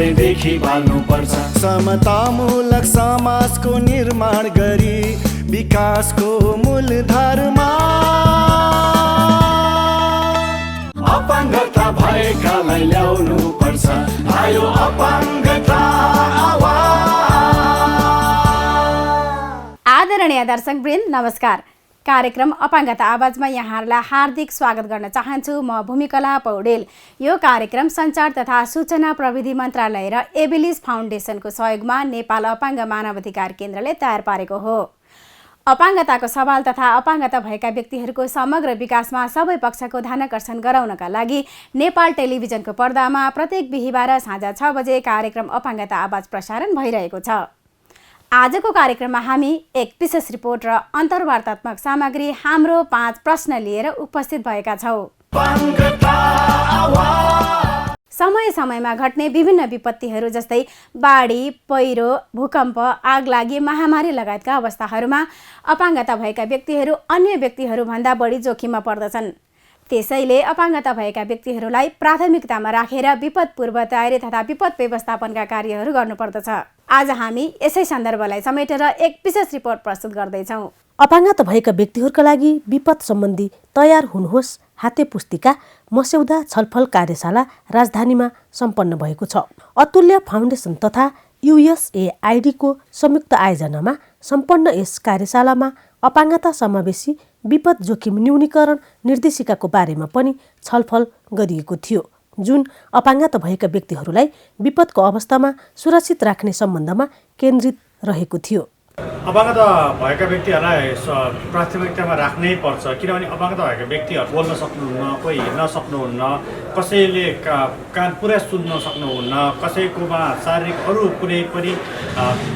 आजैदेखि बाल्नुपर्छ। समतामूलक समाजको निर्माण गरी विकासको मूलधारमा अपाङ्गता भएकालाई ल्याउनु पर्छ। आयो अपाङ्गता आवाज। आदरणीय दर्शकवृन्द नमस्कार। कार्यक्रम अपाङ्गता आवाजमा यहाँहरूलाई हार्दिक स्वागत गर्न चाहन्छु। म भूमिकला पौडेल। यो कार्यक्रम सञ्चार तथा सूचना प्रविधि मन्त्रालय र एबिलिस फाउन्डेसनको सहयोगमा नेपाल अपाङ्ग मानवाधिकार केन्द्रले तयार पारेको हो। अपाङ्गताको सवाल तथा अपाङ्गता भएका व्यक्तिहरूको समग्र विकासमा सबै पक्षको ध्यानाकर्षण गराउनका लागि नेपाल टेलिभिजनको पर्दामा प्रत्येक बिहीबार साँझ 6 बजे कार्यक्रम अपाङ्गता आवाज प्रसारण भइरहेको छ। आजको कार्यक्रममा हामी एक विशेष रिपोर्ट र अन्तर्वार्तात्मक सामग्री हाम्रो 5 प्रश्न लिएर उपस्थित भएका छौँ। समय समयमा घट्ने विभिन्न विपत्तिहरू जस्तै बाढी, पहिरो, भूकम्प, आगलागी, महामारी लगायतका अवस्थाहरूमा अपाङ्गता भएका व्यक्तिहरू अन्य व्यक्तिहरूभन्दा बढी जोखिममा पर्दछन्। त्यसैले अपाङ्गता भएका व्यक्तिहरूलाई प्राथमिकतामा राखेर विपद पूर्व तयारी तथा विपद व्यवस्थापनका कार्यहरू गर्नुपर्दछ। आज हामी यसै सन्दर्भलाई समेटेर एक विशेष रिपोर्ट प्रस्तुत गर्दैछौँ। अपाङ्गता भएका व्यक्तिहरूका लागि विपद सम्बन्धी तयार हुनुहोस् हाते पुस्तिका मस्यौदा छलफल कार्यशाला राजधानीमा सम्पन्न भएको छ। अतुल्य फाउन्डेसन तथा USAID को संयुक्त आयोजनामा सम्पन्न यस कार्यशालामा अपाङ्गता समावेशी विपद जोखिम न्यूनीकरण निर्देशिकाको बारेमा पनि छलफल गरिएको थियो, जुन अपाङ्गता भएका व्यक्तिहरूलाई विपदको अवस्थामा सुरक्षित राख्ने सम्बन्धमा केन्द्रित रहेको थियो। अपाङ्गता भएका व्यक्तिहरूलाई प्राथमिकतामा राख्नै पर्छ, किनभने अपाङ्गता भएका व्यक्तिहरू बोल्न सक्नुहुन्न, कोही हिँड्न सक्नुहुन्न, कसैले कान पुरा सुन्न सक्नुहुन्न, कसैकोमा शारीरिक अरू कुनै पनि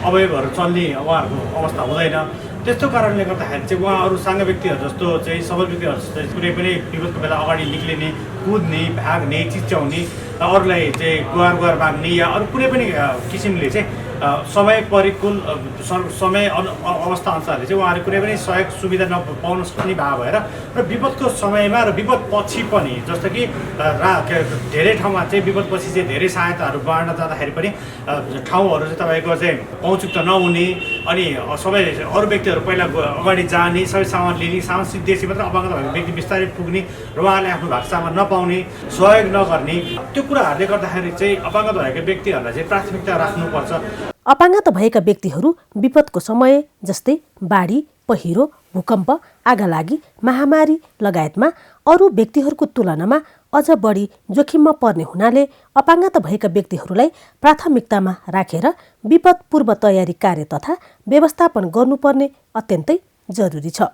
अवयवहरू चल्ने उहाँहरूको अवस्था हुँदैन। त्यस्तो कारणले गर्दाखेरि चाहिँ उहाँ अरू साङ्ग व्यक्तिहरू जस्तो चाहिँ सबल व्यक्तिहरू जस्तो कुनै पनि विपदको बेला अगाडि निक्लिने, कुद्ने, भाग्ने, चिच्याउने, अरूलाई चाहिँ गुहार माग्ने या अरू कुनै पनि किसिमले चाहिँ समय परिकुल समय अवस्था अनुसारले चाहिँ उहाँहरूले कुनै पनि सहयोग सुविधा नपाउन सक्ने भाव भएर र विपदको समयमा र विपद पछि पनि जस्तो कि धेरै ठाउँमा चाहिँ विपद पछि चाहिँ धेरै सहायताहरू बाँड्न जाँदाखेरि पनि ठाउँहरू चाहिँ तपाईँको चाहिँ पहुँचयुक्त नहुने, अनि सबै अरू व्यक्तिहरू पहिला अगाडि जाने, सबै सामान लिने, सामान सिद्धेपछि मात्र अपाङ्गता भएको व्यक्ति बिस्तारै पुग्ने र उहाँहरूले आफ्नो भएको सामान नपाउने, सहयोग नगर्ने, त्यो कुराहरूले गर्दाखेरि चाहिँ अपाङ्गता भएका व्यक्तिहरूलाई चाहिँ प्राथमिकता राख्नुपर्छ। अपाङ्गता भएका व्यक्तिहरू विपदको समय जस्तै बाढी, पहिरो, भूकम्प, आगलागी, महामारी लगायतमा अरू व्यक्तिहरूको तुलनामा अझ बढी जोखिममा पर्ने हुनाले अपाङ्गता भएका व्यक्तिहरूलाई प्राथमिकतामा राखेर विपद पूर्व तयारी कार्य तथा व्यवस्थापन गर्नुपर्ने अत्यन्तै जरुरी छ।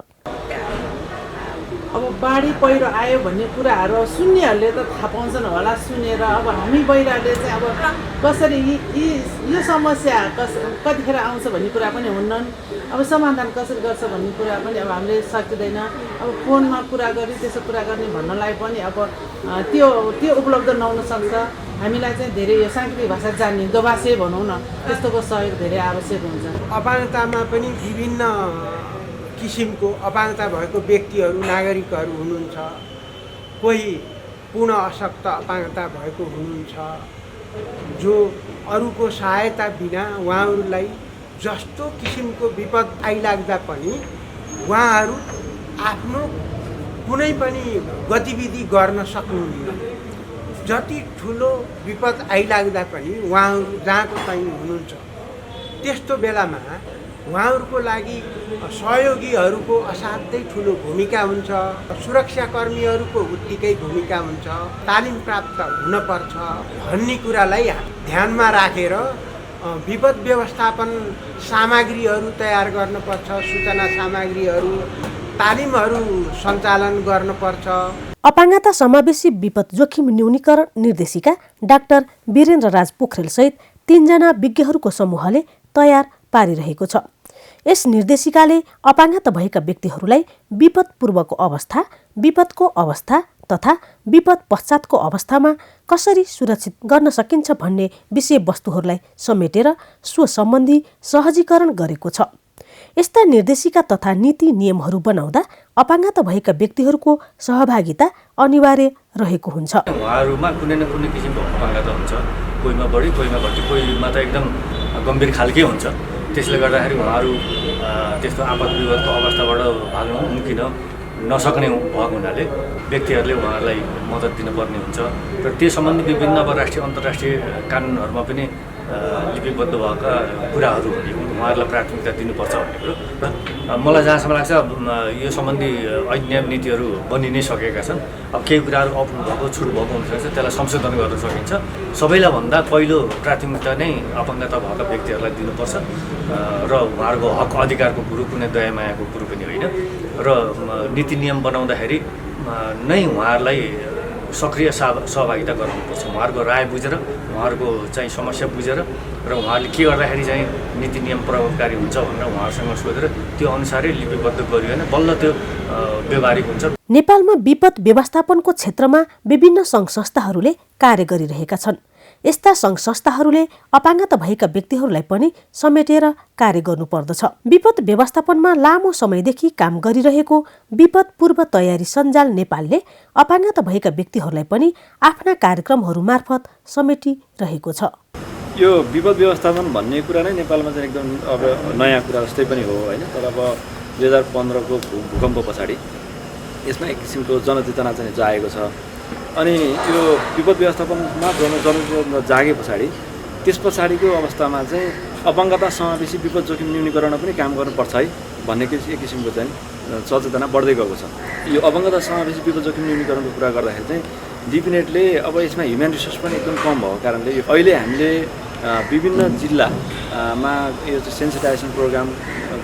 अब बाढी पहिरो आयो भन्ने कुराहरू सुन्नेहरूले त थाहा पाउँछन् होला, सुनेर अब हामी बाहिरले चाहिँ अब कसरी यो समस्या कतिखेर आउँछ भन्ने कुरा पनि हुन्नन्, अब समाधान कसरी गर्छ भन्ने कुरा पनि अब हामीले सकिँदैन। अब फोनमा कुरा गरी त्यसो कुरा गर्ने भन्नलाई पनि अब त्यो उपलब्ध नहुन सक्छ। हामीलाई चाहिँ धेरै यो साङ्केतिक भाषा जान्ने दोभाषे भनौँ न, त्यस्तोको सहयोग धेरै आवश्यक हुन्छ। अपाङ्गतामा पनि विभिन्न किसिमको अपाङ्गता भएको व्यक्तिहरू, नागरिकहरू हुनुहुन्छ। कोही पूर्ण अशक्त अपाङ्गता भएको हुनुहुन्छ, जो अरूको सहायता बिना उहाँहरूलाई जस्तो किसिमको विपद आइलाग्दा पनि उहाँहरू आफ्नो कुनै पनि गतिविधि गर्न सक्नुहुन्न। जति ठुलो विपद आइलाग्दा पनि उहाँहरू जहाँको तहीँ हुनुहुन्छ। त्यस्तो बेलामा उहाँहरूको लागि सहयोगीहरूको असाध्यै ठुलो भूमिका हुन्छ, सुरक्षाकर्मीहरूको उत्तिकै भूमिका हुन्छ। तालिम प्राप्त हुनपर्छ भन्ने कुरालाई ध्यानमा राखेर विपद व्यवस्थापन सामग्रीहरू तयार गर्नुपर्छ, सूचना सामग्रीहरू, तालिमहरू सञ्चालन गर्नुपर्छ। अपाङ्गता समावेशी विपद जोखिम न्यूनीकरण निर्देशिका डाक्टर वीरेन्द्र राज पोखरेल सहित 3 जना विज्ञहरूको समूहले तयार पारिरहेको छ। यस निर्देशिकाले अपाङ्गता भएका व्यक्तिहरूलाई विपद पूर्वको अवस्था, विपदको अवस्था तथा विपद पश्चातको अवस्थामा कसरी सुरक्षित गर्न सकिन्छ भन्ने विषयवस्तुहरूलाई समेटेर सो सम्बन्धी सहजीकरण गरेको छ। यस्ता निर्देशिका तथा नीति नियमहरू बनाउँदा अपाङ्गता भएका व्यक्तिहरूको सहभागिता अनिवार्य रहेको हुन्छ। उहाँहरूमा कुनै न कुनै किसिमको अपाङ्गता हुन्छ कोहीमा बढी कोहीमा घटी कोहीमा त एकदम गम्भीर खालकै हुन्छ। त्यसले गर्दाखेरि उहाँहरू त्यस्तो आपद विपदको अवस्थाबाट भाग्न मुम्किन नसक्ने भएको हुनाले व्यक्तिहरूले उहाँहरूलाई मद्दत दिनुपर्ने हुन्छ र त्यस सम्बन्धी विभिन्न अब राष्ट्रिय अन्तर्राष्ट्रिय कानुनहरूमा पनि लिपिबद्ध भएका कुराहरू उहाँहरूलाई प्राथमिकता दिनुपर्छ भन्ने कुरो र मलाई जहाँसम्म लाग्छ यो सम्बन्धी ऐन नीतिहरू बनि नै सकेका छन्। अब केही कुराहरू अपुरो भएको छुट भएको हुनसक्छ, त्यसलाई संशोधन गर्न सकिन्छ। सबैलाई भन्दा पहिलो प्राथमिकता नै अपाङ्गता भएका व्यक्तिहरूलाई दिनुपर्छ र उहाँहरूको हक अधिकारको कुरो कुनै दया मायाको कुरो पनि होइन र नीति नियम बनाउँदाखेरि नै उहाँहरूलाई सक्रिय सहभागिता गराउनुपर्छ। उहाँहरूको राय बुझेर उहाँहरूको चाहिँ समस्या बुझेर र उहाँहरूले के गर्दाखेरि चाहिँ नीति नियम प्रभावकारी हुन्छ भनेर उहाँहरूसँग सोधेर त्यो अनुसारै लिपिबद्ध गरियो भने बल्ल त्यो व्यवहारिक हुन्छ। नेपालमा विपद व्यवस्थापनको क्षेत्रमा विभिन्न सङ्घ संस्थाहरूले कार्य गरिरहेका छन्। यस्ता सङ्घ संस्थाहरूले अपाङ्गता भएका व्यक्तिहरूलाई पनि समेटेर कार्य गर्नुपर्दछ। विपद व्यवस्थापनमा लामो समयदेखि काम गरिरहेको विपद पूर्व तयारी सञ्जाल नेपालले अपाङ्गता भएका व्यक्तिहरूलाई पनि आफ्ना कार्यक्रमहरू मार्फत समेटिरहेको छ। यो विपद व्यवस्थापन भन्ने कुरा नै नेपालमा चाहिँ एकदम अब नयाँ कुरा जस्तै पनि हो होइन। तर अब 2015 को भूकम्प पछाडि यसमा एक किसिमको जनचेतना चाहिँ जागेको छ। अनि यो विपद व्यवस्थापनमा जनचेतना जागे पछाडि त्यस पछाडिको अवस्थामा चाहिँ अपाङ्गता समावेशी विपद जोखिम न्यूनीकरण पनि काम गर्नुपर्छ है भन्ने एक किसिमको चाहिँ सचेतना बढ्दै गएको छ। यो अपाङ्गता समावेशी विपद जोखिम न्यूनीकरणको कुरा गर्दाखेरि चाहिँ डिफिनेटली अब यसमा ह्युमन रिसोर्स पनि एकदम कम भएको कारणले अहिले हामीले विभिन्न जिल्लामा यो चाहिँ सेन्सिटाइजेसन प्रोग्राम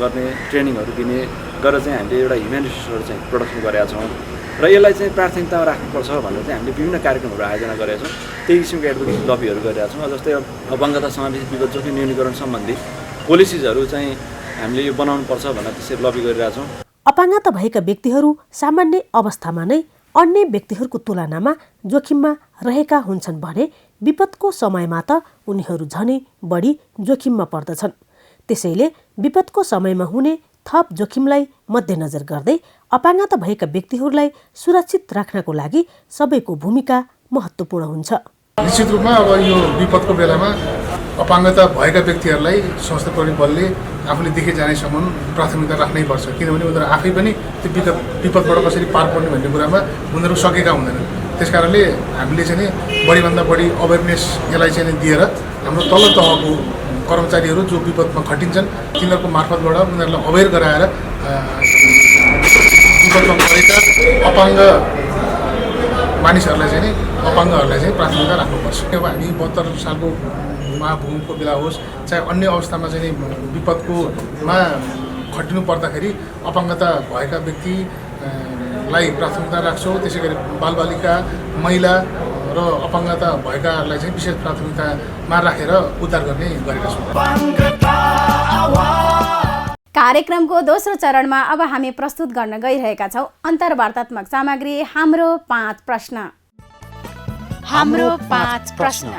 गर्ने ट्रेनिङहरू दिने गरेर चाहिँ हामीले एउटा ह्युमन रिसोर्सहरू चाहिँ प्रोडक्सन गरेका छौँ र यसलाई चाहिँ प्राथमिकतामा राख्नुपर्छ भनेर चाहिँ हामीले विभिन्न कार्यक्रमहरू आयोजना गरेका छौँ। त्यही किसिमको एडभोकेसी लबीहरू गरेका छौँ। जस्तै अपाङ्गता समावेशी विपद जोखिम न्यूनीकरण सम्बन्धी पोलिसिजहरू चाहिँ हामीले यो बनाउनुपर्छ भनेर त्यसरी लबी गरिरहेका छौँ। अपाङ्गता भएका व्यक्तिहरू सामान्य अवस्थामा नै अन्य व्यक्तिहरूको तुलनामा जोखिममा रहेका हुन्छन् भने विपदको समयमा त उनीहरू झनै बढी जोखिममा पर्दछन्। त्यसैले विपदको समयमा हुने थप जोखिमलाई मध्यनजर गर्दै अपाङ्गता भएका व्यक्तिहरूलाई सुरक्षित राख्नको लागि सबैको भूमिका महत्त्वपूर्ण हुन्छ। निश्चित रूपमा अब यो विपदको बेलामा अपाङ्गता भएका व्यक्तिहरूलाई संस्था प्रहरी बलले आफूले देखे जानेसम्म प्राथमिकता राख्नै पर्छ। किनभने उनीहरू आफै पनि त्यो विपदबाट कसरी पार पर्ने भन्ने कुरामा उनीहरू सकेका हुँदैनन्। त्यस कारणले हामीले चाहिँ बढीभन्दा बढी अवेरनेस यसलाई चाहिँ दिएर हाम्रो तल्लो तहको कर्मचारीहरू जो विपदमा खटिन्छन् तिनीहरूको मार्फतबाट उनीहरूलाई अवेर गराएर विपदमा परेका अपाङ्ग मानिसहरूलाई चाहिँ अपाङ्गहरूलाई चाहिँ प्राथमिकता राख्नुपर्छ। अब हामी 72 सालको महाभूकम्पको बेला होस् चाहे अन्य अवस्थामा चाहिँ विपदकोमा खटिनु पर्दाखेरि अपाङ्गता भएका व्यक्तिलाई प्राथमिकता राख्छौँ। त्यसै गरी बालबालिका महिला र अपाङ्गता भएकालाई चाहिँ विशेष प्राथमिकतामा राखेर उद्धार गर्ने गरेका छौँ। कार्यक्रमको दोस्रो चरणमा अब हामी प्रस्तुत गर्न गइरहेका छौँ अन्तर्वार्तात्मक सामग्री हाम्रो 5 प्रश्न। हाम्रो 5 प्रश्न।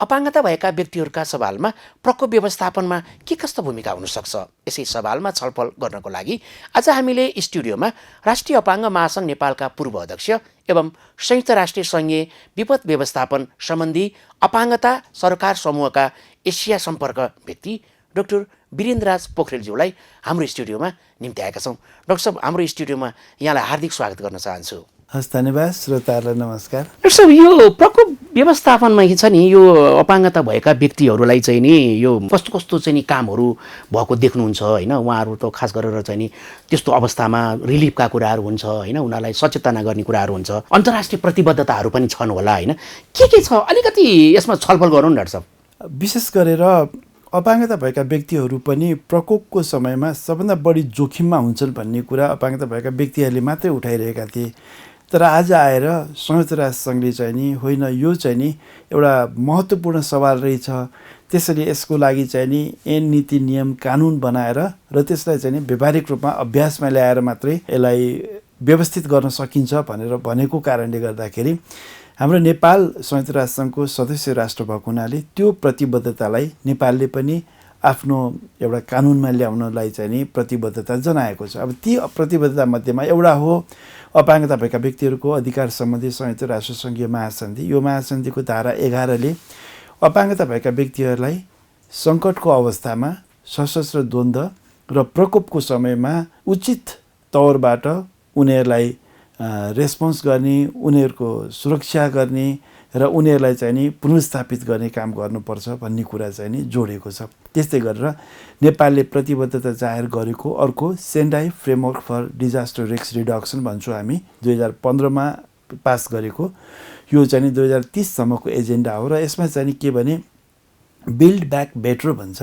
अपाङ्गता भएका व्यक्तिहरूका सवालमा प्रकोप व्यवस्थापनमा के कस्तो भूमिका हुनसक्छ? यसै सवालमा छलफल गर्नको लागि आज हामीले स्टुडियोमा राष्ट्रिय अपाङ्ग महासङ्घ नेपालका पूर्व अध्यक्ष एवं संयुक्त राष्ट्रिय सङ्घीय विपद व्यवस्थापन सम्बन्धी अपाङ्गता सरकार समूहका एसिया सम्पर्क व्यक्ति डाक्टर वीरेन्द्रराज पोखरेलज्यूलाई हाम्रो स्टुडियोमा निम्ति आएका छौँ। डाक्टर साहब, हाम्रो स्टुडियोमा यहाँलाई हार्दिक स्वागत गर्न चाहन्छु। हस्, धन्यवाद। श्रोताहरूलाई नमस्कार। डाक्टर साहब, यो प्रकोप व्यवस्थापनमा छ नि यो अपाङ्गता भएका व्यक्तिहरूलाई चाहिँ नि यो कस्तो कस्तो चाहिँ नि कामहरू भएको देख्नुहुन्छ होइन? उहाँहरू त खास गरेर चाहिँ नि त्यस्तो अवस्थामा रिलिफका कुराहरू हुन्छ होइन, उनीहरूलाई सचेतना गर्ने कुराहरू हुन्छ, अन्तर्राष्ट्रिय प्रतिबद्धताहरू पनि छन् होला होइन? के छ अलिकति यसमा छलफल गरौँ न डाक्टर साहब। विशेष गरेर अपाङ्गता भएका व्यक्तिहरू पनि प्रकोपको समयमा सबभन्दा बढी जोखिममा हुन्छन् भन्ने कुरा अपाङ्गता भएका व्यक्तिहरूले मात्रै उठाइरहेका थिए। तर आज आएर संयुक्त राष्ट्रसङ्घले चाहिँ नि होइन, यो चाहिँ नि एउटा महत्त्वपूर्ण सवाल रहेछ, त्यसैले यसको लागि चाहिँ नि ऐन नीति नियम कानुन बनाएर र त्यसलाई चाहिँ नि व्यावहारिक रूपमा अभ्यासमा ल्याएर मात्रै यसलाई व्यवस्थित गर्न सकिन्छ भनेर भनेको कारणले गर्दाखेरि हाम्रो नेपाल संयुक्त राष्ट्रसङ्घको सदस्य राष्ट्र भएको हुनाले त्यो प्रतिबद्धतालाई नेपालले पनि आफ्नो एउटा कानुनमा ल्याउनलाई चाहिँ नि प्रतिबद्धता जनाएको छ। अब ती प्रतिबद्धता मध्येमा एउटा हो अपाङ्गता भएका व्यक्तिहरूको अधिकार सम्बन्धी संयुक्त राष्ट्रसङ्घीय महासन्धि। यो महासन्धिको धारा 11ले अपाङ्गता भएका व्यक्तिहरूलाई सङ्कटको अवस्थामा सशस्त्र द्वन्द्व र प्रकोपको समयमा उचित तौरबाट उनीहरूलाई रेस्पोन्स गर्ने, उनीहरूको सुरक्षा गर्ने र उनीहरूलाई चाहिँ नि पुनर्स्थापित गर्ने काम गर्नुपर्छ भन्ने कुरा चाहिँ नि जोडेको छ। त्यस्तै गरेर नेपालले प्रतिबद्धता जाहेर गरेको अर्को Sendai framework for disaster risk reduction भन्छौँ हामी 2015मा पास गरेको, यो चाहिँ नि 2030सम्मको एजेन्डा हो। र यसमा चाहिँ नि के भने बिल्ड ब्याक बेटर भन्छ।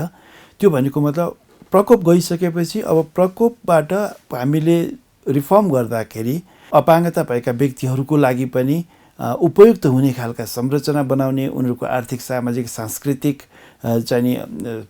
त्यो भनेको मतलब प्रकोप गइसकेपछि अब प्रकोपबाट हामीले रिफर्म गर्दाखेरि अपाङ्गता भएका व्यक्तिहरूको लागि पनि उपयुक्त हुने खालका संरचना बनाउने, उनीहरूको आर्थिक, सामाजिक, सांस्कृतिक चाहिँ नि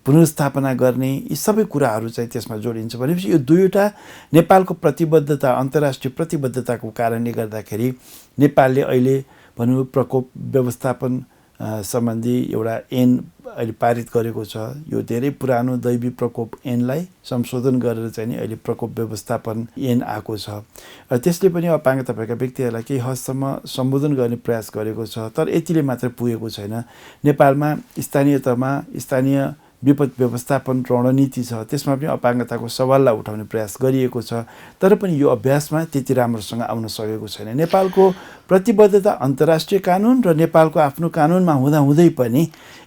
पुनर्स्थापना गर्ने, यी सबै कुराहरू चाहिँ त्यसमा जोडिन्छ। भनेपछि यो दुईवटा नेपालको प्रतिबद्धता, अन्तर्राष्ट्रिय प्रतिबद्धताको कारणले गर्दाखेरि नेपालले अहिले भनौँ प्रकोप व्यवस्थापन सम्बन्धी एउटा ऐन अहिले पारित गरेको छ। यो धेरै पुरानो दैवी प्रकोप ऐनलाई संशोधन गरेर चाहिँ नि अहिले प्रकोप व्यवस्थापन ऐन आएको छ। र त्यसले पनि अपाङ्गता भएका व्यक्तिहरूलाई केही हदसम्म सम्बोधन गर्ने प्रयास गरेको छ। तर यतिले मात्र पुगेको छैन। नेपालमा स्थानीय तहमा स्थानीय विपद व्यवस्थापन रणनीति छ, त्यसमा पनि अपाङ्गताको सवाललाई उठाउने प्रयास गरिएको छ। तर पनि यो अभ्यासमा त्यति राम्रोसँग आउन सकेको छैन। नेपालको प्रतिबद्धता अन्तर्राष्ट्रिय कानुन र नेपालको आफ्नो कानुनमा हुँदाहुँदै पनि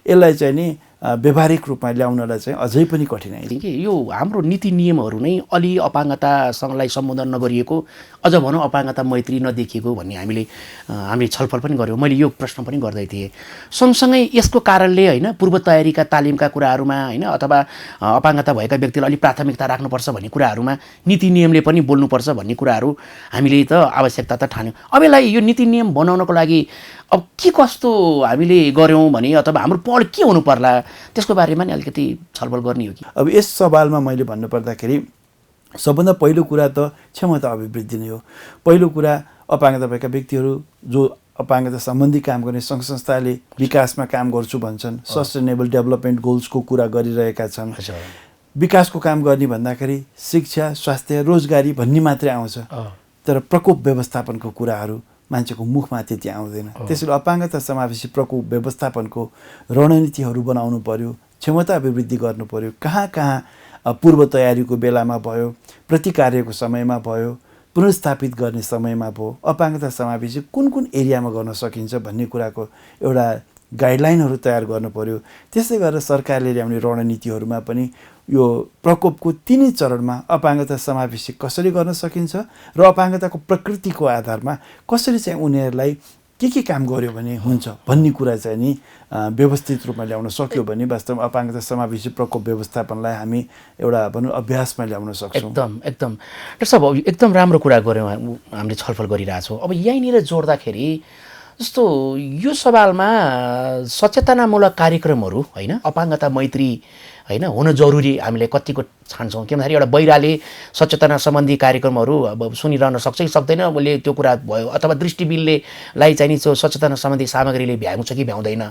यसलाई चाहिँ नि व्यावहारिक रूपमा ल्याउनलाई चाहिँ अझै पनि कठिनाइ छ। कि यो हाम्रो नीति नियमहरू नै अलि अपाङ्गतासँगलाई सम्बोधन नगरिएको, अझ भनौँ अपाङ्गता मैत्री नदेखिएको भन्ने हामीले छलफल पनि गऱ्यौँ। मैले यो प्रश्न पनि गर्दै थिएँ। सँगसँगै यसको कारणले होइन पूर्व तयारीका तालिमका कुराहरूमा होइन अथवा अपाङ्गता भएका व्यक्तिलाई अलिक प्राथमिकता राख्नुपर्छ भन्ने कुराहरूमा नीति नियमले पनि बोल्नुपर्छ भन्ने कुराहरू हामीले त आवश्यकता त ठान्यौँ। अब यसलाई यो नीति नियम बनाउनको लागि अब के कस्तो हामीले गऱ्यौँ भने अथवा हाम्रो पहल के हुनु पर्ला त्यसको बारेमा नि अलिकति छलफल गर्ने हो कि? अब यस सवालमा मैले भन्नुपर्दाखेरि सबभन्दा पहिलो कुरा त क्षमता अभिवृद्धि नै हो। पहिलो कुरा अपाङ्गता भएका व्यक्तिहरू जो अपाङ्गता सम्बन्धी काम गर्ने सङ्घ संस्थाले विकासमा काम गर्छु भन्छन्, सस्टेनेबल डेभलपमेन्ट गोल्सको कुरा गरिरहेका छन्। विकासको काम गर्ने भन्दाखेरि शिक्षा, स्वास्थ्य, रोजगारी भन्ने मात्रै आउँछ। तर प्रकोप व्यवस्थापनको कुराहरू मान्छेको मुखमा त्यति आउँदैन। त्यसैले अपाङ्गता समावेशी प्रकोप व्यवस्थापनको रणनीतिहरू बनाउनु पर्यो, क्षमता अभिवृद्धि गर्नु पर्यो। कहाँ कहाँ पूर्व तयारीको बेलामा भयो, प्रतिकार्यको समयमा भयो, पुनर्स्थापित गर्ने समयमा भयो, अपाङ्गता समावेशी कुन कुन एरियामा गर्न सकिन्छ भन्ने कुराको एउटा गाइडलाइनहरू तयार गर्नु पर्यो। त्यसै गरेर सरकारले ल्याउने रणनीतिहरूमा पनि यो प्रकोपको तिनै चरणमा अपाङ्गता समावेशी कसरी गर्न सकिन्छ र अपाङ्गताको प्रकृतिको आधारमा कसरी चाहिँ उनीहरूलाई के काम गर्यो भने हुन्छ भन्ने कुरा चाहिँ नि व्यवस्थित रूपमा ल्याउन सक्यो भने वास्तवमा अपाङ्गता समावेशी प्रकोप व्यवस्थापनलाई हामी एउटा भनौँ अभ्यासमा ल्याउन सक्छौँ। एकदम डाक्टर साहब एकदम राम्रो कुरा गऱ्यौँ, हामीले छलफल गरिरहेछौँ। अब यहीँनिर जोड्दाखेरि जस्तो यो सवालमा सचेतनामूलक कार्यक्रमहरू होइन अपाङ्गता मैत्री होइन हुन जरुरी हामीले कतिको ठान्छौँ? के भन्दाखेरि एउटा बहिराले सचेतना सम्बन्धी कार्यक्रमहरू अब सुनिरहन सक्छ कि सक्दैन उसले त्यो कुरा भयो, अथवा दृष्टिबिनलेलाई चाहिँ नि सचेतना सम्बन्धी सामग्रीले भ्याउँछ कि भ्याउँदैन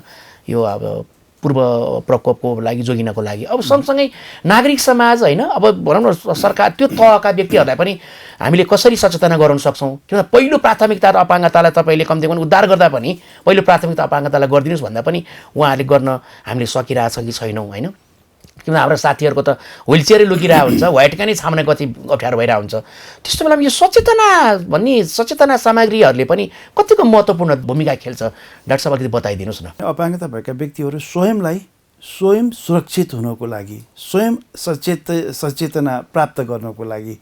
यो अब पूर्व प्रकोपको लागि जोगिनको लागि। अब सँगसँगै नागरिक समाज होइन अब भनौँ न सरकार त्यो तहका व्यक्तिहरूलाई पनि हामीले कसरी सचेतना गराउन सक्छौँ? किनभने पहिलो प्राथमिकता र अपाङ्गतालाई तपाईँले कम्ती पनि उद्धार गर्दा पनि पहिलो प्राथमिकता अपाङ्गतालाई गरिदिनुहोस् भन्दा पनि उहाँहरूले गर्न हामीले सकिरहेछ कि छैनौँ होइन? किनभने हाम्रो साथीहरूको त व्हिलचेयरै लुकिरहेको हुन्छ, व्हाइटका नै छाम्न कति अप्ठ्यारो भइरहेको हुन्छ। त्यस्तो बेलामा यो सचेतना सामग्रीहरूले पनि कतिको महत्त्वपूर्ण भूमिका खेल्छ? डाक्टर साहब अलिकति बताइदिनुहोस् न। अपाङ्गता भएका व्यक्तिहरू स्वयं सुरक्षित हुनको लागि, स्वयं सचेतना प्राप्त गर्नको लागि,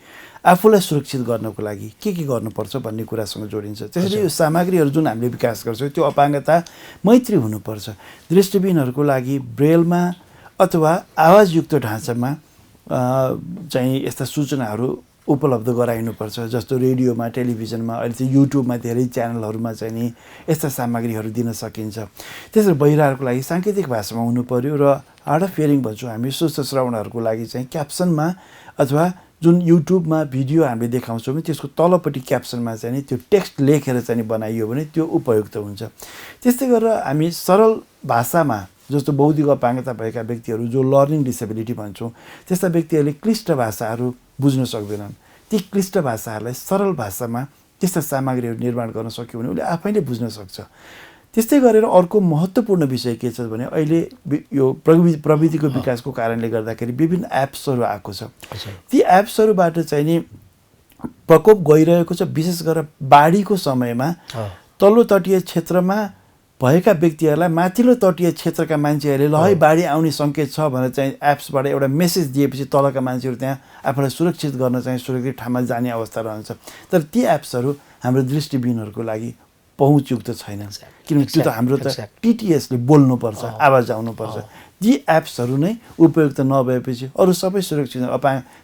आफूलाई सुरक्षित गर्नको लागि के गर्नुपर्छ भन्ने कुरासँग जोडिन्छ। त्यसैले यो सामग्रीहरू जुन हामीले विकास गर्छौँ त्यो अपाङ्गता मैत्री हुनुपर्छ। दृष्टिबिनहरूको लागि ब्रेलमा अथवा आवाजयुक्त ढाँचामा चाहिँ यस्ता सूचनाहरू उपलब्ध गराइनुपर्छ। जस्तो रेडियोमा, टेलिभिजनमा, अहिले चाहिँ युट्युबमा धेरै च्यानलहरूमा चाहिँ नि यस्ता सामग्रीहरू दिन सकिन्छ। त्यसरी बहिराहरूको लागि साङ्केतिक भाषामा हुनु पर्यो र हार्ड अफ हियरिङ भन्छौँ हामी सुस्त श्रवणहरूको लागि चाहिँ क्याप्सनमा अथवा जुन युट्युबमा भिडियो हामीले देखाउँछौँ भने त्यसको तलपट्टि क्याप्सनमा चाहिँ नि त्यो टेक्स्ट लेखेर चाहिँ बनाइयो भने त्यो उपयुक्त हुन्छ। त्यस्तै गरेर हामी सरल भाषामा जस्तो बौद्धिक अपाङ्गता भएका व्यक्तिहरू जो लर्निङ डिसेबिलिटी भन्छौँ त्यस्ता व्यक्तिहरूले क्लिष्ट भाषाहरू बुझ्न सक्दैनन्। ती क्लिष्ट भाषाहरूलाई सरल भाषामा त्यस्ता सामग्रीहरू निर्माण गर्न सक्यो भने उसले आफैले बुझ्न सक्छ। त्यस्तै गरेर अर्को महत्त्वपूर्ण विषय के छ भने अहिले यो प्रविधिको विकासको कारणले गर्दाखेरि विभिन्न एप्सहरू आएको छ। ती एप्सहरूबाट चाहिँ नि प्रकोप गइरहेको छ। विशेष गरेर बाढीको समयमा तल्लो तटीय क्षेत्रमा भएका व्यक्तिहरूलाई माथिल्लो तटीय क्षेत्रका मान्छेहरूले ल है बाढी आउने सङ्केत छ भनेर चाहिँ एप्सबाट एउटा मेसेज दिएपछि तलका मान्छेहरू त्यहाँ आफूलाई सुरक्षित गर्न चाहिँ सुरक्षित ठाउँमा जाने अवस्था रहन्छ। तर ती एप्सहरू हाम्रो दृष्टिविहीनहरूको लागि पहुँचयुक्त छैन, किनभने त्यो त हाम्रो त टिटिएसले बोल्नुपर्छ, आवाज आउनुपर्छ। ती एप्सहरू नै उपयुक्त नभएपछि अरू सबै सुरक्षित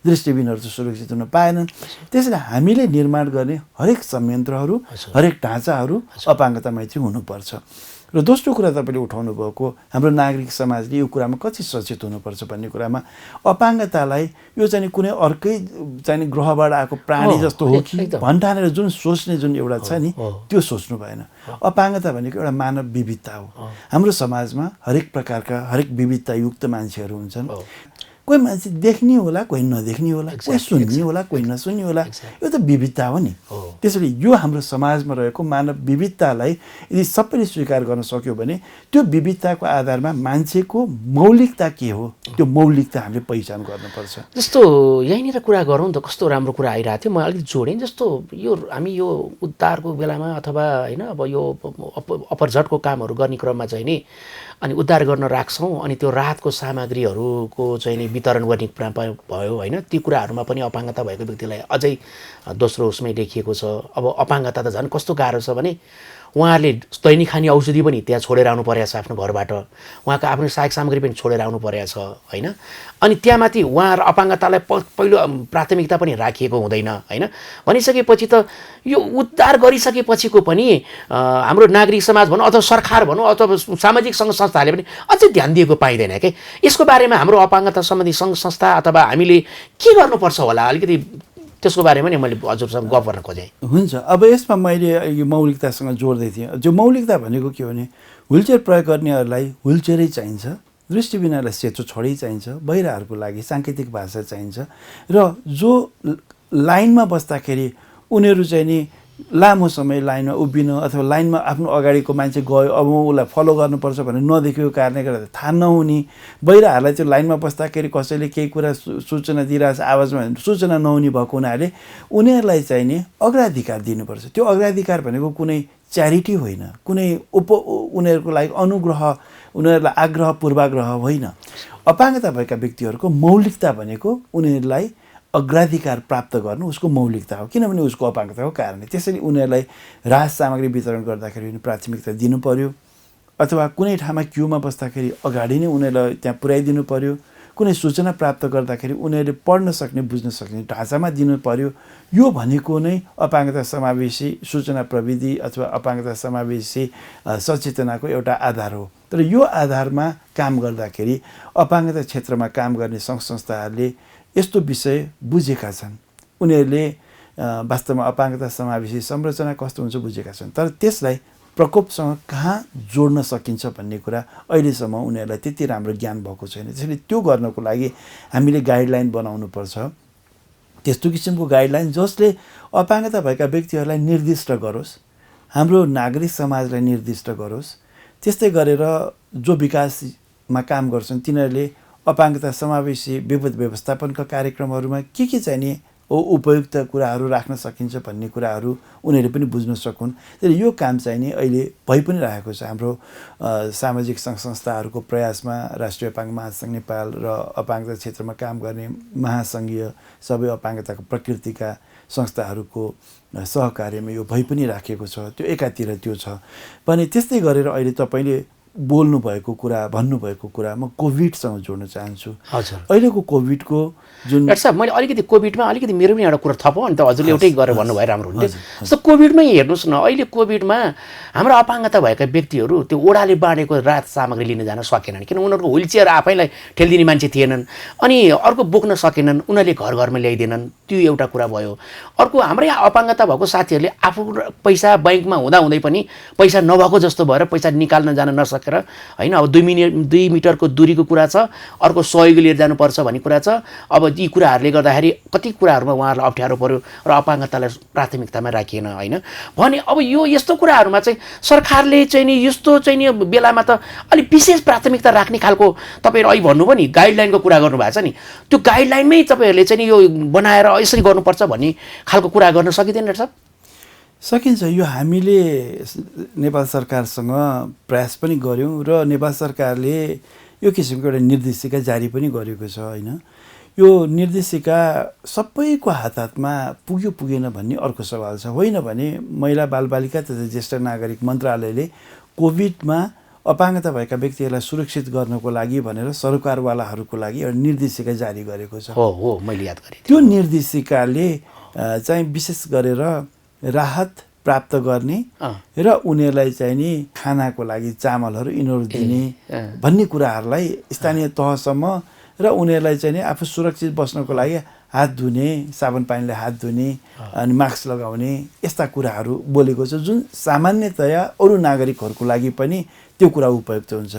दृष्टिविहीनहरू त सुरक्षित हुन पाएनन्। त्यसैले हामीले निर्माण गर्ने हरेक संयन्त्रहरू हरेक ढाँचाहरू अपाङ्गता मैत्री हुनुपर्छ। र दोस्रो कुरा तपाईँले उठाउनु भएको हाम्रो नागरिक समाजले यो कुरामा कति सचेत हुनुपर्छ भन्ने कुरामा अपाङ्गतालाई यो चाहिँ कुनै अर्कै चाहिँ ग्रहबाट आएको प्राणी जस्तो हो कि भन्ठानेर जुन सोच्ने जुन एउटा छ नि त्यो सोच्नु भएन। अपाङ्गता भनेको एउटा मानव विविधता हो। हाम्रो समाजमा हरेक प्रकारका हरेक विविधतायुक्त मान्छेहरू हुन्छन्। कोही मान्छे देख्ने होला, कोही नदेख्ने होला, कोही सुन्ने होला, कोही नसुन्ने होला। यो त विविधता हो नि। त्यसैले यो हाम्रो समाजमा रहेको मानव विविधतालाई यदि सबैले स्वीकार गर्न सक्यो भने त्यो विविधताको आधारमा मान्छेको मौलिकता के हो त्यो मौलिकता हामीले पहिचान गर्नुपर्छ। जस्तो यहीँनिर कुरा गरौँ त कस्तो राम्रो कुरा आइरहेको थियो। म अलिकति जोडेँ। जस्तो यो हामी यो उद्धारको बेलामा अथवा होइन अब यो अपरझटको कामहरू गर्ने क्रममा चाहिँ नि अनि उद्धार गर्न राख्छौँ अनि त्यो राहतको सामग्रीहरूको चाहिँ नि वितरण गर्ने कुरा भयो होइन। ती कुराहरूमा पनि अपाङ्गता भएको व्यक्तिलाई अझै दोस्रो उसमै देखिएको छ। अब अपाङ्गता त झन् कस्तो गाह्रो छ भने उहाँहरूले दैनिक खाने औषधि पनि त्यहाँ छोडेर आउनु परेको छ आफ्नो घरबाट, उहाँको आफ्नो सहायक सामग्री पनि छोडेर आउनु परेको छ होइन। अनि त्यहाँमाथि उहाँहरू अपाङ्गतालाई पहिलो प्राथमिकता पनि राखिएको हुँदैन होइन। भनिसकेपछि त यो उद्धार गरिसकेपछिको पनि हाम्रो नागरिक समाज भनौँ अथवा सरकार भनौँ अथवा सामाजिक सङ्घ संस्थाहरूले पनि अझै ध्यान दिएको पाइँदैन कि यसको बारेमा हाम्रो अपाङ्गता सम्बन्धी सङ्घ संस्था अथवा हामीले के गर्नुपर्छ होला अलिकति त्यसको बारेमा नि मैले हजुरसँग गफ गर्न खोजेँ। हुन्छ। अब यसमा मैले यो मौलिकतासँग जोड्दै थिएँ। जो मौलिकता भनेको के हो भने व्हिलचेयर प्रयोग गर्नेहरूलाई व्हिलचेयरै चाहिन्छ, दृष्टिविहीनहरूलाई सेतो छडै चाहिन्छ, बहिराहरूको लागि साङ्केतिक भाषा चाहिन्छ र जो लाइनमा बस्दाखेरि उनीहरू चाहिँ नि लामो समय लाइनमा उभिन अथवा लाइनमा आफ्नो अगाडिको मान्छे गयो अब उसलाई फलो गर्नुपर्छ भनेर नदेखेको कारणले गर्दा थाहा नहुने बहिराहरूलाई त्यो लाइनमा बस्दाखेरि कसैले केही कुरा सूचना दिइरहेछ आवाजमा सूचना नहुने भएको हुनाले उनीहरूलाई चाहिँ नि अग्राधिकार दिनुपर्छ। त्यो अग्राधिकार भनेको कुनै च्यारिटी होइन, कुनै उनीहरूको लागि अनुग्रह उनीहरूलाई आग्रह पूर्वाग्रह होइन। अपाङ्गता भएका व्यक्तिहरूको मौलिकता भनेको उनीहरूलाई अग्राधिकार प्राप्त गर्नु उसको मौलिकता हो, किनभने उसको अपाङ्गताको कारणले। त्यसैले उनीहरूलाई राहत सामग्री वितरण गर्दाखेरि पनि प्राथमिकता दिनु पर्यो अथवा कुनै ठाउँमा क्युमा बस्दाखेरि अगाडि नै उनीहरूलाई त्यहाँ पुर्याइदिनु पर्यो। कुनै सूचना प्राप्त गर्दाखेरि उनीहरूले पढ्न सक्ने बुझ्न सक्ने ढाँचामा दिनु पर्यो। यो भनेको नै अपाङ्गता समावेशी सूचना प्रविधि अथवा अपाङ्गता समावेशी सचेतनाको एउटा आधार हो। तर यो आधारमा काम गर्दाखेरि अपाङ्गता क्षेत्रमा काम गर्ने सङ्घ संस्थाहरूले यस्तो विषय बुझेका छन्। उनीहरूले वास्तवमा अपाङ्गता समावेशी संरचना कस्तो हुन्छ बुझेका छन्, तर त्यसलाई प्रकोपसँग कहाँ जोड्न सकिन्छ भन्ने कुरा अहिलेसम्म उनीहरूलाई त्यति राम्रो ज्ञान भएको छैन। त्यसैले त्यो गर्नको लागि हामीले गाइडलाइन बनाउनुपर्छ, त्यस्तो किसिमको गाइडलाइन जसले अपाङ्गता भएका व्यक्तिहरूलाई निर्दिष्ट गरोस्, हाम्रो नागरिक समाजलाई निर्दिष्ट गरोस्। त्यस्तै गरेर जो विकासमा काम गर्छन् तिनीहरूले अपाङ्गता समावेशी विपद व्यवस्थापनका कार्यक्रमहरूमा के चाहिँ नि उपयुक्त कुराहरू राख्न सकिन्छ भन्ने कुराहरू उनीहरूले पनि बुझ्न सकुन्। तर यो काम चाहिँ नि अहिले भइ पनि रहेको छ। हाम्रो सामाजिक सङ्घ संस्थाहरूको प्रयासमा राष्ट्रिय अपाङ्ग महासङ्घ नेपाल र अपाङ्गता क्षेत्रमा काम गर्ने महासङ्घीय सबै अपाङ्गताको प्रकृतिका संस्थाहरूको सहकार्यमा यो भइ पनि राखेको छ। त्यो एकातिर त्यो छ भने त्यस्तै गरेर अहिले तपाईँले बोल्नुभएको कुरा भन्नुभएको कुरा म कोभिडसँग जोड्न चाहन्छु। हजुर, अहिलेको कोभिडको जुन डाक्टर साहब मैले अलिकति कोभिडमा अलिकति मेरो पनि एउटा कुरा थपौँ अनि त हजुरले एउटै गरेर भन्नुभयो राम्रो हुन्थ्यो। जस्तो कोभिडमै हेर्नुहोस् न, अहिले कोभिडमा हाम्रो अपाङ्गता भएका व्यक्तिहरू त्यो ओडाले बाँडेको राहत सामग्री लिन जान सकेनन्, किन उनीहरूको व्हिलचेयर आफैलाई ठेलिदिने मान्छे थिएनन् अनि अर्को बोक्न सकेनन्, उनीहरूले घर घरमा ल्याइदिएनन्। त्यो एउटा कुरा भयो। अर्को हाम्रै अपाङ्गता भएको साथीहरूले आफू पैसा ब्याङ्कमा हुँदाहुँदै पनि पैसा नभएको जस्तो भएर पैसा निकाल्न जान नसके सकेर होइन अब 2 मिटरको दूरीको कुरा छ, अर्को सहयोगी लिएर जानुपर्छ भन्ने कुरा छ। अब यी कुराहरूले गर्दाखेरि कति कुराहरूमा उहाँहरूलाई अप्ठ्यारो पर्यो र अपाङ्गतालाई प्राथमिकतामा राखिएन होइन भने अब यो यस्तो कुराहरूमा चाहिँ सरकारले चाहिँ नि यस्तो चाहिँ नि बेलामा त अलिक विशेष प्राथमिकता राख्ने खालको तपाईँहरू अहिले भन्नुभयो नि गाइडलाइनको कुरा गर्नुभएको छ नि, त्यो गाइडलाइनमै तपाईँहरूले चाहिँ नि यो बनाएर यसरी गर्नुपर्छ भन्ने खालको कुरा गर्न सकिँदैन डाक्टर साहब? सकिन्छ। यो हामीले नेपाल सरकारसँग प्रयास पनि गऱ्यौँ र नेपाल सरकारले यो किसिमको एउटा निर्देशिका जारी पनि गरेको छ होइन। यो निर्देशिका सबैको हातमा पुग्यो पुगेन भन्ने अर्को सवाल छ। होइन भने महिला बालबालिका तथा ज्येष्ठ नागरिक मन्त्रालयले कोभिडमा अपाङ्गता भएका व्यक्तिहरूलाई सुरक्षित गर्नको लागि भनेर सरकारवालाहरूको लागि एउटा निर्देशिका जारी गरेको छ। हो मैले याद गरेँ। त्यो निर्देशिकाले चाहिँ विशेष गरेर राहत प्राप्त गर्ने र उनीहरूलाई चाहिँ नि खानाको लागि चामलहरू यिनीहरू दिने भन्ने कुराहरूलाई स्थानीय तहसम्म र उनीहरूलाई चाहिँ नि आफू सुरक्षित बस्नको लागि हात धुने, साबुन पानीले हात धुने अनि मास्क लगाउने यस्ता कुराहरू बोलेको छ, जुन सामान्यतया अरू नागरिकहरूको लागि पनि त्यो कुरा उपयुक्त हुन्छ।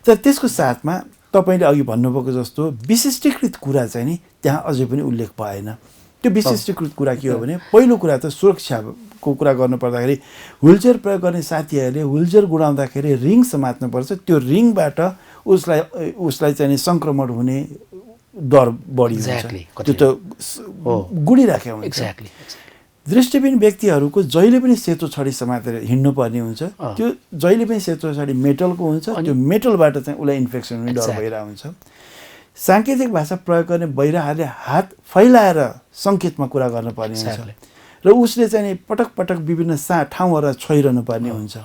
तर त्यसको साथमा तपाईँले अघि भन्नुभएको जस्तो विशिष्टीकृत कुरा चाहिँ नि त्यहाँ अझै पनि उल्लेख भएन। त्यो विशिष्टीकृत कुरा के हो भने पहिलो कुरा त सुरक्षाको कुरा गर्नुपर्दाखेरि व्हिलचेयर प्रयोग गर्ने साथीहरूले व्हिलचेयर गुडाउँदाखेरि रिङ समात्नुपर्छ। त्यो रिङबाट उसलाई चाहिँ सङ्क्रमण हुने डर बढी हुन्छ। त्यो त गुडिराखेको हुन्छ। दृष्टिविहीन व्यक्तिहरूको जहिले पनि सेतो छडी समातेर हिँड्नुपर्ने हुन्छ। त्यो जहिले पनि सेतो छडी मेटलको हुन्छ। त्यो मेटलबाट चाहिँ उसलाई इन्फेक्सन हुने डर भइरहेको हुन्छ। साङ्केतिक भाषा प्रयोग गर्ने बहिराहरूले हात फैलाएर सङ्केतमा कुरा गर्नुपर्ने हुन्छ र उसले चाहिँ पटक पटक विभिन्न ठाउँहरू छोइरहनु पर्ने हुन्छ।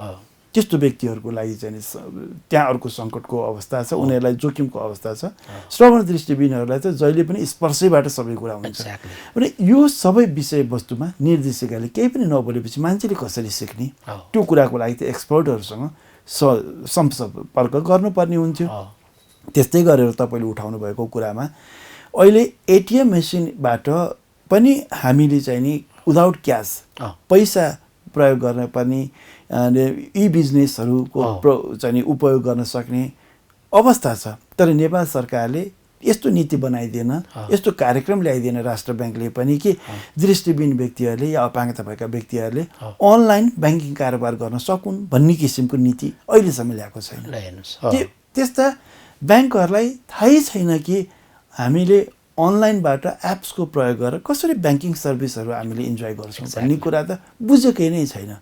त्यस्तो व्यक्तिहरूको लागि चाहिँ त्यहाँ अर्को सङ्कटको अवस्था छ, उनीहरूलाई जोखिमको अवस्था छ। श्रवण दृष्टिविहीनहरूलाई त जहिले पनि स्पर्शैबाट सबै कुरा हुन्छ। भने यो सबै विषयवस्तुमा निर्देशिकाले केही पनि नबोलेपछि मान्छेले कसरी सिक्ने, त्यो कुराको लागि त एक्सपर्टहरूसँग सम्पर्क गर्नुपर्ने हुन्थ्यो। त्यस्तै गरेर तपाईँले उठाउनु भएको कुरामा अहिले एटिएम मेसिनबाट पनि हामीले चाहिँ नि विदाउट क्यास पैसा प्रयोग गर्न पर्ने ई बिजनेसहरूको चाहिँ उपयोग गर्न सक्ने अवस्था छ। तर नेपाल सरकारले यस्तो नीति बनाइदिएन, यस्तो कार्यक्रम ल्याइदिएन राष्ट्र ब्याङ्कले पनि कि दृष्टिविहीन व्यक्तिहरूले या अपाङ्गता भएका व्यक्तिहरूले अनलाइन ब्याङ्किङ कारोबार गर्न सकुन् भन्ने किसिमको नीति अहिलेसम्म ल्याएको छैन। त्यस्ता ब्याङ्कहरूलाई थाहै छैन कि हामीले अनलाइनबाट एप्सको प्रयोग गरेर कसरी ब्याङ्किङ सर्भिसहरू हामीले इन्जोय गर्छौँ भन्ने कुरा त बुझेकै नै छैन।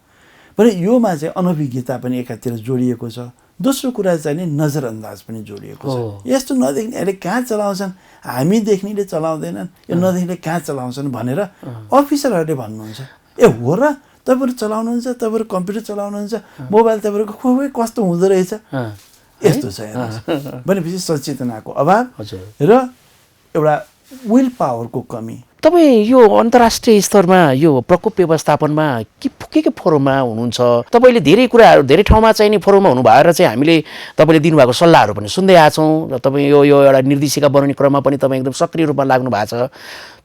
भने योमा चाहिँ अनभिज्ञता पनि एकातिर जोडिएको छ। दोस्रो कुरा चाहिँ नि नजरअन्दाज पनि जोडिएको छ। यस्तो नदेख्नेहरूले कहाँ चलाउँछन्, हामी देख्नेले चलाउँदैनन्, यो नदेख्नेले कहाँ चलाउँछन् भनेर अफिसरहरूले भन्नुहुन्छ। ए हो र, तपाईँहरू चलाउनुहुन्छ, तपाईँहरू कम्प्युटर चलाउनुहुन्छ, मोबाइल तपाईँहरूको खोइ कस्तो हुँदो रहेछ, यस्तो छ हेर्नुहोस्। भनेपछि सचेतनाको अभाव र एउटा विल पावरको कमी। तपाईँ यो अन्तर्राष्ट्रिय स्तरमा यो प्रकोप व्यवस्थापनमा के फोरममा हुनुहुन्छ? तपाईँले धेरै कुराहरू धेरै ठाउँमा चाहिँ नि फोरममा हुनु भएर चाहिँ हामीले तपाईँले दिनुभएको सल्लाहहरू पनि सुन्दै आएको छौँ र तपाईँ यो एउटा निर्देशिका बनाउने क्रममा पनि तपाईँ एकदम सक्रिय रूपमा लाग्नु भएको छ।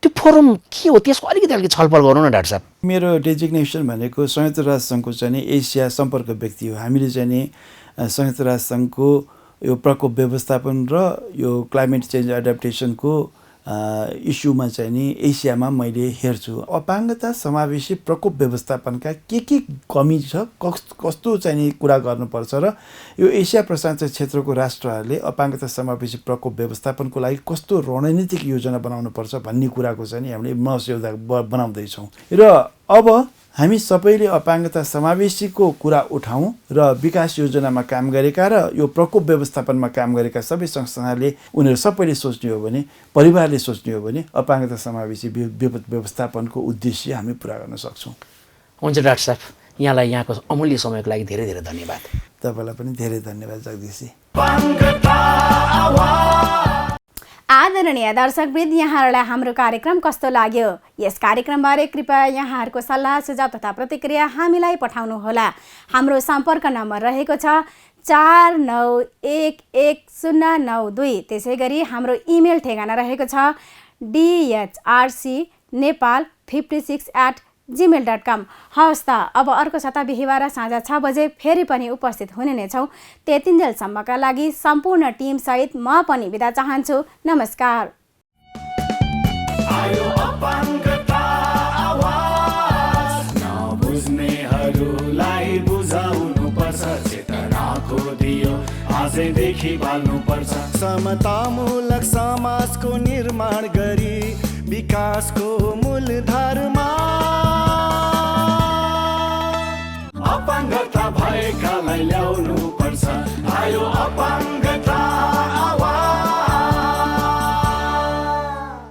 त्यो फोरम के हो, त्यसको अलिकति छलफल गरौँ न डाक्टर साहब। मेरो डेजिग्नेसन भनेको संयुक्त राष्ट्रसङ्घको चाहिँ नि एसिया सम्पर्क व्यक्ति हो। हामीले चाहिँ नि संयुक्त राष्ट्रसङ्घको यो प्रकोप व्यवस्थापन र यो क्लाइमेट चेन्ज एडाप्टेसनको इस्युमा चाहिँ नि एसियामा मैले हेर्छु अपाङ्गता समावेशी प्रकोप व्यवस्थापनका के कमी छ, कस्तो चाहिँ नि कुरा गर्नुपर्छ र यो एसिया प्रशान्त क्षेत्रको राष्ट्रहरूले अपाङ्गता समावेशी प्रकोप व्यवस्थापनको लागि कस्तो रणनीतिक योजना बनाउनुपर्छ भन्ने कुराको चाहिँ नि हामीले महसौदा बनाउँदैछौँ। र अब हामी सबैले अपाङ्गता समावेशीको कुरा उठाउँ र विकास योजनामा काम गरेका र यो प्रकोप व्यवस्थापनमा काम गरेका सबै संस्थानले उनीहरू सबैले सोच्ने हो भने, परिवारले सोच्ने हो भने अपाङ्गता समावेशी विपद व्यवस्थापनको उद्देश्य हामी पुरा गर्न सक्छौँ। हुन्छ डाक्टर साहब, यहाँलाई यहाँको अमूल्य समयको लागि धेरै धेरै धन्यवाद। तपाईँलाई पनि धेरै धन्यवाद जगदीशजी। आदरणीय दर्शकवृन्द, यहाँहरूलाई हाम्रो कार्यक्रम कस्तो लाग्यो? यस कार्यक्रमबारे कृपया यहाँहरूको सल्लाह सुझाव तथा प्रतिक्रिया हामीलाई पठाउनुहोला। हाम्रो सम्पर्क नम्बर रहेको छ 49111092। त्यसै गरी हाम्रो इमेल ठेगाना रहेको छ DHRCNepal56 gmail.com। हवस् त अब अर्को साता बिहिबार साँझ 6 बजे फेरि पनि उपस्थित हुने नै छौँ। त्यतिन्जेलसम्मका लागि सम्पूर्ण टिमसहित म पनि बिदा चाहन्छु। नमस्कार। आयो अपाङ्गता आवाज नबुझ्नेहरूलाई बुझाउनु पर्छ, चेतनाको दियो आजैदेखि बाल्नुपर्छ। समतामूलक समाजको निर्माण गरी विकासको मूलधारमा अपाङ्गता भएकालाई ल्याउनु पर्छ। आयो अपाङ्गता